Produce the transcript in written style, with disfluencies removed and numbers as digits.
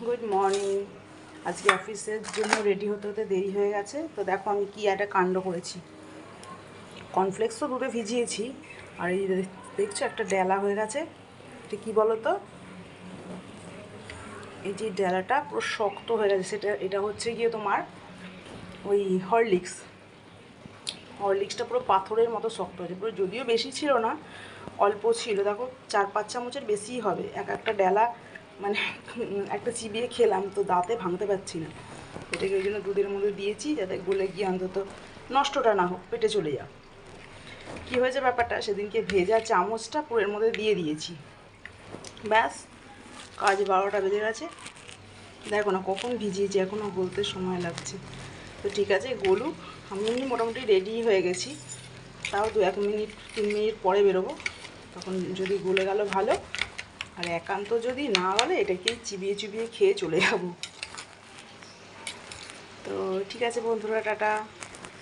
Good morning. আজকে অফিসের জন্য রেডি হতে হতে দেরি হয়ে গেছে। তো দেখো আমি কি একটা কাণ্ড করেছি। কর্নফ্লেক্স তো দুটো ভিজিয়েছি, আর এই দেখছো একটা ডেলা হয়ে গেছে। এটা কী বলো তো, এই যে ডেলাটা পুরো শক্ত হয়ে গেছে, এটা হচ্ছে গিয়ে তোমার ওই হরলিক্সটা পুরো পাথরের মতো শক্ত হয়েছে পুরো। যদিও বেশি ছিল না, অল্প ছিল, দেখো 4-5 চামচের বেশিই হবে। একটা ডেলা মানে একটা চিবিয়ে খেলাম তো দাঁতে ভাঙতে পারছি না। এটাকে ওই জন্য দুধের মধ্যে দিয়েছি যাতে গলে গিয়ে অন্তত নষ্টটা না হোক, পেটে চলে যাক। কী হয়েছে ব্যাপারটা, সেদিনকে ভেজা চামচটা পুরের মধ্যে দিয়ে দিয়েছি, ব্যাস কাজ 12টা বেজে গেছে। দেখো না কখন ভিজিয়েছি, এখনও গলতে সময় লাগছে। তো ঠিক আছে, গলুক। আমি মোটামুটি রেডি হয়ে গেছি, তাও 1 মিনিট 3 মিনিট পরে বেরোবো। তখন যদি গলে গেল ভালো, আর একান্ত যদি না গলে এটাকেই চিবিয়ে চিবিয়ে খেয়ে চলে যাব। তো ঠিক আছে বন্ধুরা, টাটা।